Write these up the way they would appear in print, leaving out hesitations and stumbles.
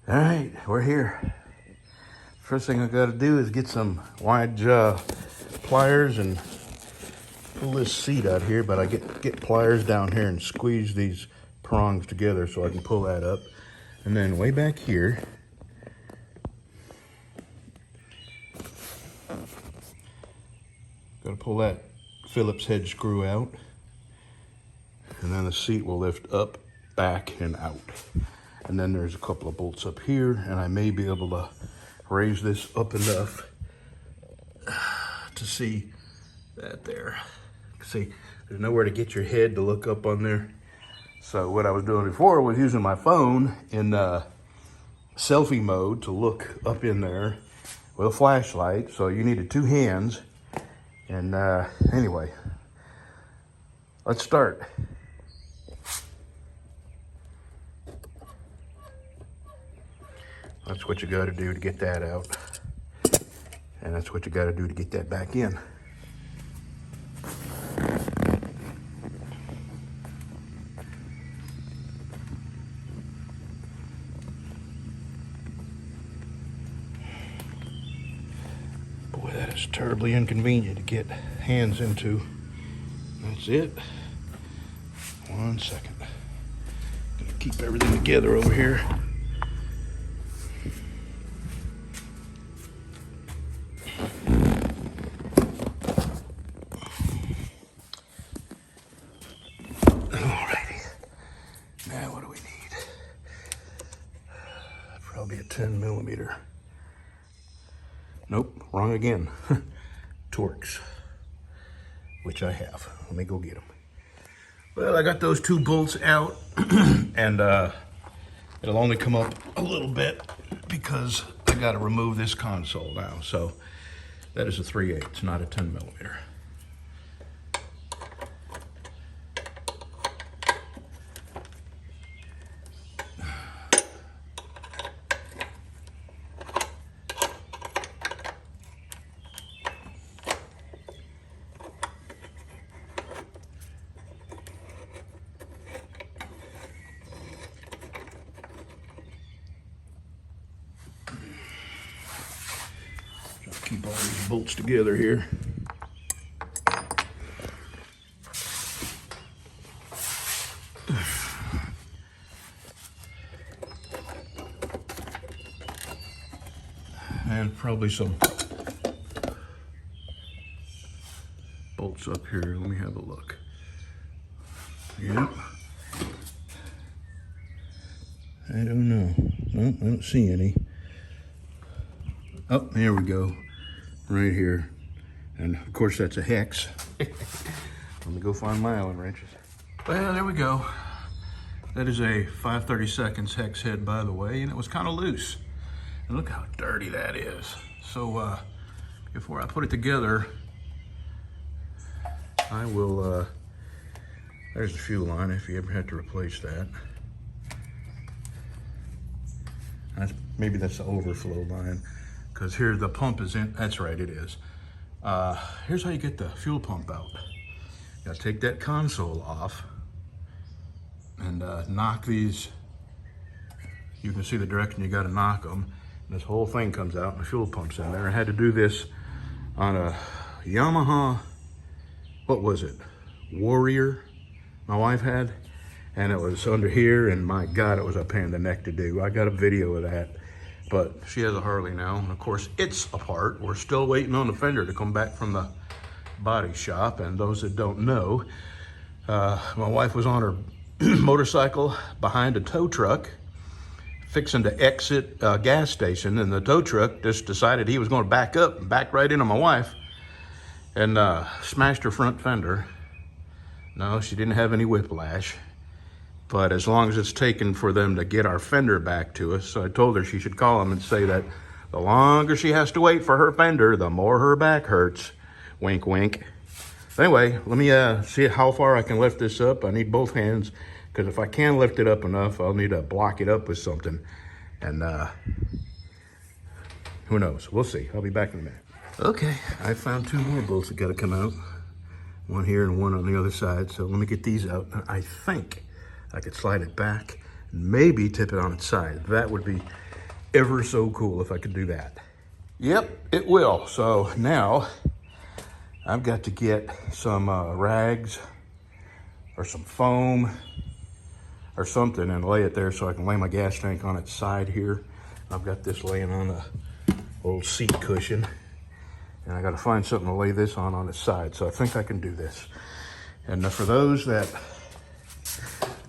All right, we're here. First thing I got to do is get some wide pliers and pull this seat out here, but I get pliers down here and squeeze these prongs together so I can pull that up. And then way back here, got to pull that Phillips head screw out. And then the seat will lift up, back, and out. And then there's a couple of bolts up here, and I may be able to raise this up enough to see that there. See, there's nowhere to get your head to look up on there. So what I was doing before was using my phone in selfie mode to look up in there with a flashlight. So you needed two hands. And anyway, let's start. That's what you got to do to get that out. And that's what you got to do to get that back in. Boy, that is terribly inconvenient to get hands into. That's it. 1 second. Gonna keep everything together over here. Now what do we need? Probably a 10 millimeter. Nope, wrong again. Torx, which I have. Let me go get them. Well, I got those two bolts out, and it'll only come up a little bit because I got to remove this console now. So that is a 3/8, not a 10 millimeter. Keep all these bolts together here. And probably some bolts up here. Let me have a look. Yep. I don't know. Nope, I don't see any. Oh, there we go. Right here. And of course that's a hex. Let me go find my Allen wrenches. Well, there we go. That is a 5/32 hex head, by the way, and it was kind of loose. And look how dirty that is. So before I put it together, I will, there's the fuel line if you ever had to replace that. Maybe that's the overflow line. Because here the pump is in, that's right, it is. Here's how you get the fuel pump out. You gotta take that console off and knock these. You can see the direction you gotta knock them. And this whole thing comes out and the fuel pump's in there. I had to do this on a Yamaha, what was it? Warrior, my wife had. And it was under here, and my God, it was a pain in the neck to do. I got a video of that. But she has a Harley now, and of course it's apart. We're still waiting on the fender to come back from the body shop. And those that don't know, my wife was on her motorcycle behind a tow truck, fixing to exit a gas station, and the tow truck just decided he was going to back up and back right into my wife, and smashed her front fender. No, she didn't have any whiplash. But as long as it's taken for them to get our fender back to us, so I told her she should call them and say that the longer she has to wait for her fender, the more her back hurts. Wink, wink. Anyway, let me see how far I can lift this up. I need both hands, because if I can lift it up enough, I'll need to block it up with something. And who knows? We'll see. I'll be back in a minute. Okay, I found two more bolts that got to come out. One here and one on the other side. So let me get these out. I think I could slide it back and maybe tip it on its side. That would be ever so cool if I could do that. Yep, it will. So now I've got to get some rags or some foam or something and lay it there so I can lay my gas tank on its side here. I've got this laying on a old seat cushion, and I got to find something to lay this on its side. So I think I can do this. And for those that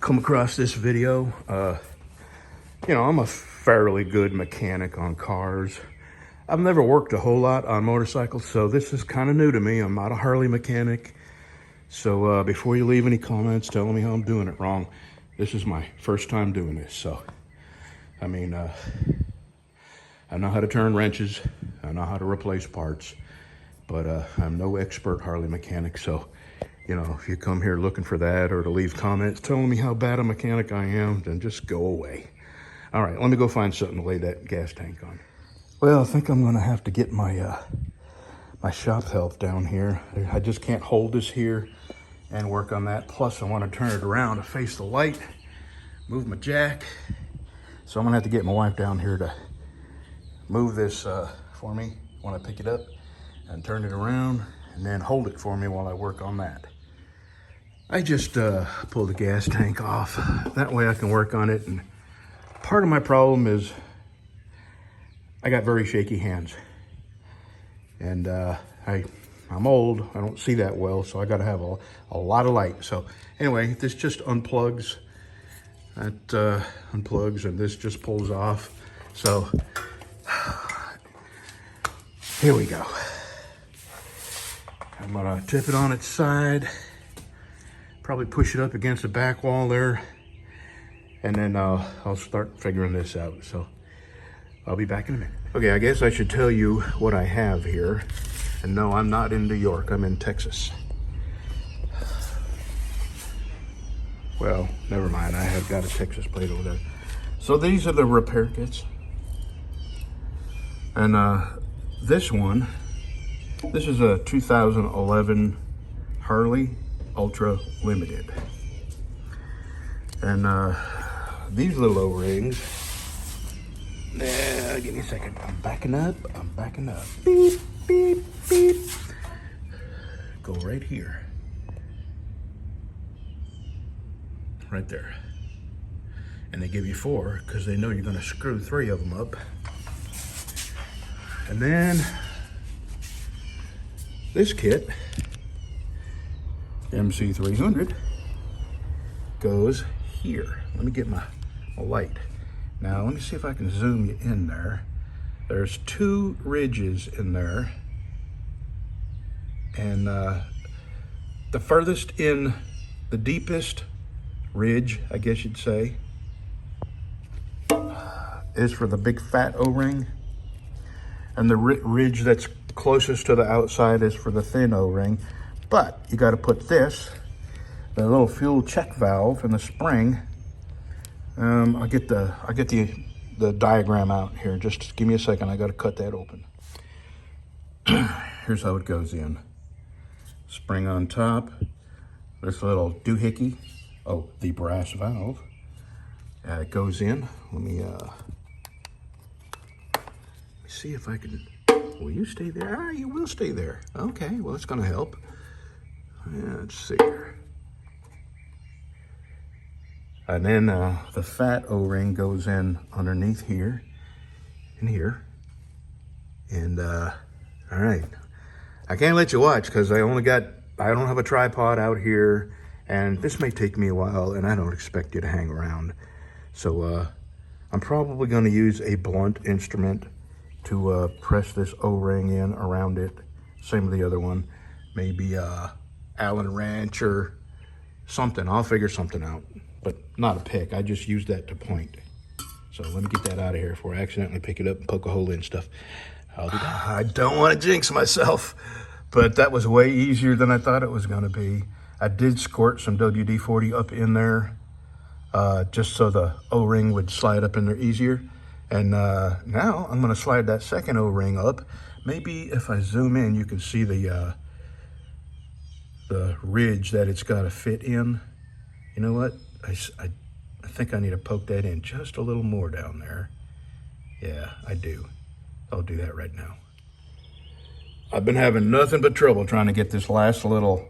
come across this video, you know, I'm a fairly good mechanic on cars. I've never worked a whole lot on motorcycles, so this is kind of new to me. I'm not a Harley mechanic. So before you leave any comments telling me how I'm doing it wrong, this is my first time doing this. So, I mean, I know how to turn wrenches. I know how to replace parts, but I'm no expert Harley mechanic. So, you know, if you come here looking for that or to leave comments telling me how bad a mechanic I am, then just go away. All right, let me go find something to lay that gas tank on. Well, I think I'm gonna have to get my my shop help down here. I just can't hold this here and work on that. Plus, I want to turn it around to face the light, move my jack. So I'm gonna have to get my wife down here to move this for me when I pick it up and turn it around and then hold it for me while I work on that. I just pulled the gas tank off. That way I can work on it. And part of my problem is I got very shaky hands. And I'm old, I don't see that well, so I gotta have a lot of light. So anyway, this just unplugs. That unplugs and this just pulls off. So here we go. I'm gonna tip it on its side, probably push it up against the back wall there, and then I'll start figuring this out. So I'll be back in a minute. Okay, I guess I should tell you what I have here. And no, I'm not in New York, I'm in Texas. Well, never mind, I have got a Texas plate over there. So these are the repair kits. And this one, this is a 2011 Harley Ultra Limited. And these little O-rings, give me a second, I'm backing up. Beep, beep, beep. Go right here. Right there. And they give you 4 because they know you're gonna screw 3 of them up. And then this kit, MC300, goes here. Let me get my light. Now, let me see if I can zoom you in there. There's 2 ridges in there. And the furthest in, the deepest ridge, I guess you'd say, is for the big fat O-ring. And the ridge that's closest to the outside is for the thin O-ring. But you gotta put this, the little fuel check valve and the spring. I'll get the diagram out here. Just give me a second. I got to cut that open. Here's how it goes in. Spring on top. This little doohickey. Oh, the brass valve. It goes in. Let me see if I can. Will you stay there? Ah, you will stay there. Okay. Well, it's going to help. Yeah, let's see here. And then the fat O-ring goes in underneath here and here. And all right, I can't let you watch because I don't have a tripod out here, and this may take me a while, and I don't expect you to hang around. So I'm probably going to use a blunt instrument to press this O-ring in around it. Same with the other one. Maybe Allen wrench or something. I'll figure something out. But not a pick. I just used that to point. So let me get that out of here before I accidentally pick it up and poke a hole in stuff. I'll do that. I don't want to jinx myself, but that was way easier than I thought it was going to be. I did squirt some WD-40 up in there just so the O-ring would slide up in there easier. And now I'm going to slide that second O-ring up. Maybe if I zoom in, you can see the ridge that it's got to fit in. You know what? I think I need to poke that in just a little more down there. Yeah, I do. I'll do that right now. I've been having nothing but trouble trying to get this last little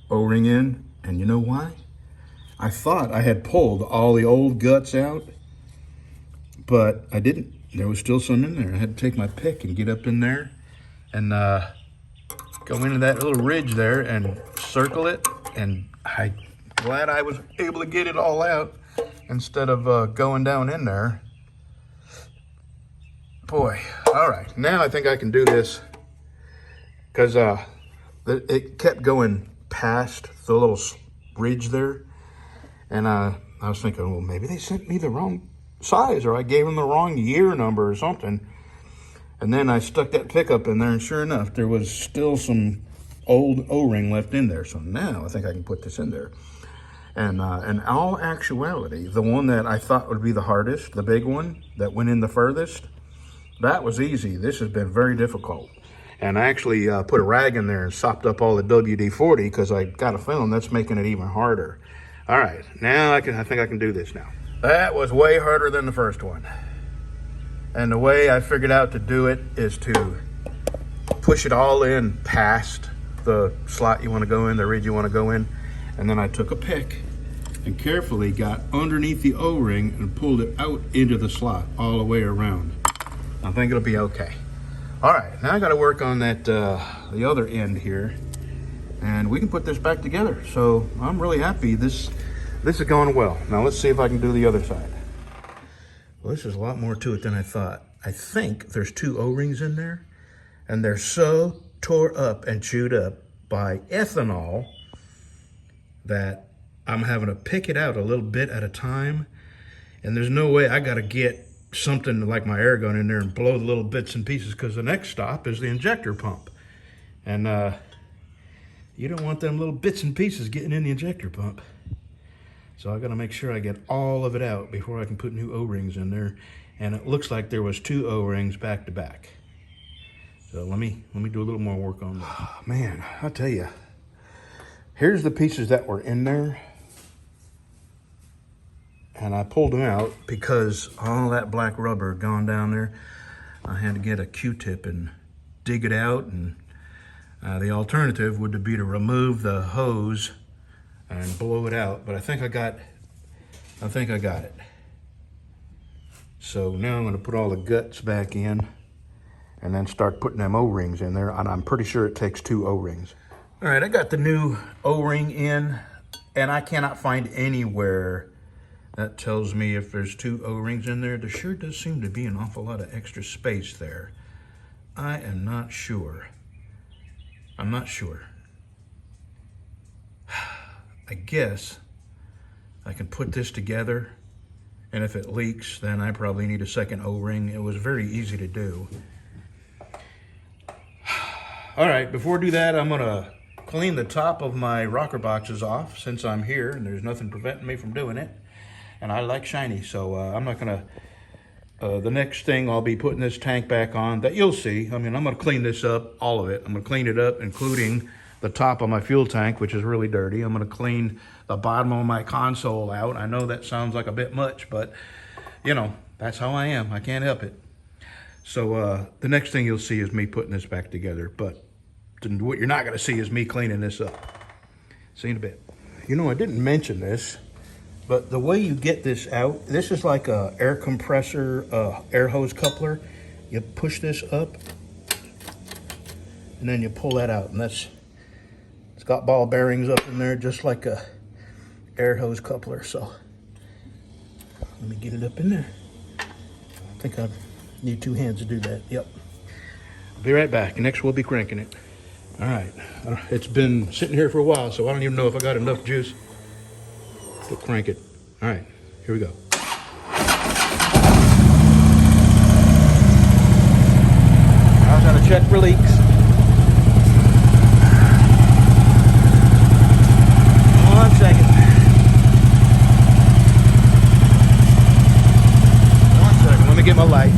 O-ring in, and you know why? I thought I had pulled all the old guts out, but I didn't. There was still some in there. I had to take my pick and get up in there and go into that little ridge there and circle it, and I'm glad I was able to get it all out instead of going down in there. Boy, all right, now I think I can do this, because it kept going past the little ridge there, and I was thinking, well, maybe they sent me the wrong size, or I gave them the wrong year number or something. And then I stuck that pickup in there, and sure enough, there was still some old O-ring left in there. So now I think I can put this in there. And in all actuality, the one that I thought would be the hardest, the big one that went in the furthest, that was easy. This has been very difficult. And I actually put a rag in there and sopped up all the WD-40, because I got a feeling that's making it even harder. All right, now I think I can do this now. That was way harder than the first one. And the way I figured out to do it is to push it all in past the slot you want to go in, the ridge you want to go in. And then I took a pick and carefully got underneath the O-ring and pulled it out into the slot all the way around. I think it'll be okay. All right, now I got to work on that the other end here, and we can put this back together. So I'm really happy. This is going well. Now let's see if I can do the other side. Well, this is a lot more to it than I thought. I think there's 2 O-rings in there, and they're so tore up and chewed up by ethanol that I'm having to pick it out a little bit at a time. And there's no way I got to get something like my air gun in there and blow the little bits and pieces, because the next stop is the injector pump. And you don't want them little bits and pieces getting in the injector pump. So I got to make sure I get all of it out before I can put new O-rings in there. And it looks like there was 2 O-rings back to back. So let me do a little more work on that. Oh, man, I'll tell you. Here's the pieces that were in there. And I pulled them out because all that black rubber had gone down there. I had to get a Q-tip and dig it out. And the alternative would be to remove the hose and blow it out, but I think I got it. So now I'm going to put all the guts back in and then start putting them O-rings in there, and I'm pretty sure it takes 2 O-rings. All right, I got the new O-ring in, and I cannot find anywhere that tells me if there's 2 O-rings in there. There sure does seem to be an awful lot of extra space there. I am not sure. I'm not sure. I guess I can put this together, and if it leaks, then I probably need a second O-ring. It was very easy to do. All right, before I do that, I'm gonna clean the top of my rocker boxes off, since I'm here and there's nothing preventing me from doing it. And I like shiny, so I'm not gonna, the next thing I'll be putting this tank back on that you'll see. I mean, I'm gonna clean this up, all of it. I'm gonna clean it up, including the top of my fuel tank, which is really dirty. I'm gonna clean the bottom of my console out. I know that sounds like a bit much, but you know, that's how I am. I can't help it. So the next thing you'll see is me putting this back together, but what you're not gonna see is me cleaning this up. See you in a bit. You know, I didn't mention this, but the way you get this out, this is like a air compressor, air hose coupler. You push this up, and then you pull that out, and it's got ball bearings up in there, just like a air hose coupler. So let me get it up in there. I think I need 2 hands to do that. Yep. I'll be right back. Next, we'll be cranking it. All right. It's been sitting here for a while, so I don't even know if I got enough juice to crank it. All right, here we go. I was gonna check for leaks. One second. Let me get my light.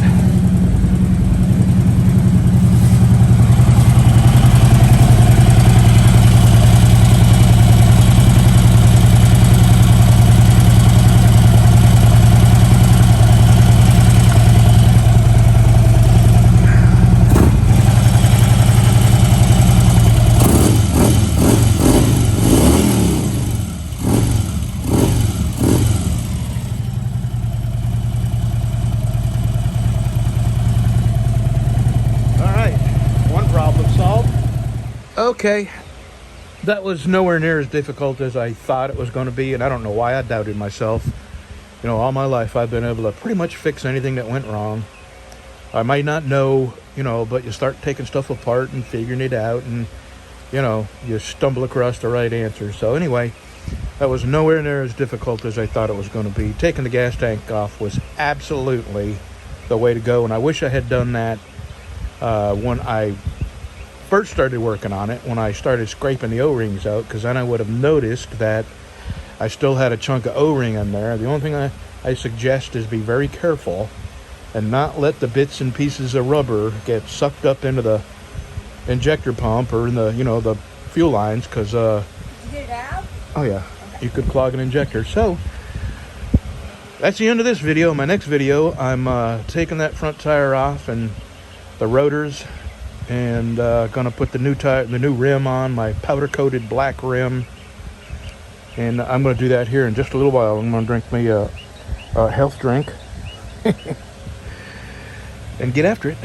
Okay, that was nowhere near as difficult as I thought it was going to be, and I don't know why I doubted myself. You know, all my life I've been able to pretty much fix anything that went wrong. I might not know, you know, but you start taking stuff apart and figuring it out, and, you know, you stumble across the right answer. So anyway, that was nowhere near as difficult as I thought it was going to be. Taking the gas tank off was absolutely the way to go, and I wish I had done that when I first started working on it, when I started scraping the O-rings out, because then I would have noticed that I still had a chunk of O-ring in there. The only thing I suggest is be very careful and not let the bits and pieces of rubber get sucked up into the injector pump or in the, you know, the fuel lines, because Did you get it out? oh yeah, you could clog an injector. So that's the end of this video. My next video, I'm taking that front tire off and the rotors, and gonna put the new rim on, my powder coated black rim, and I'm gonna do that here in just a little while. I'm gonna drink me a health drink and get after it.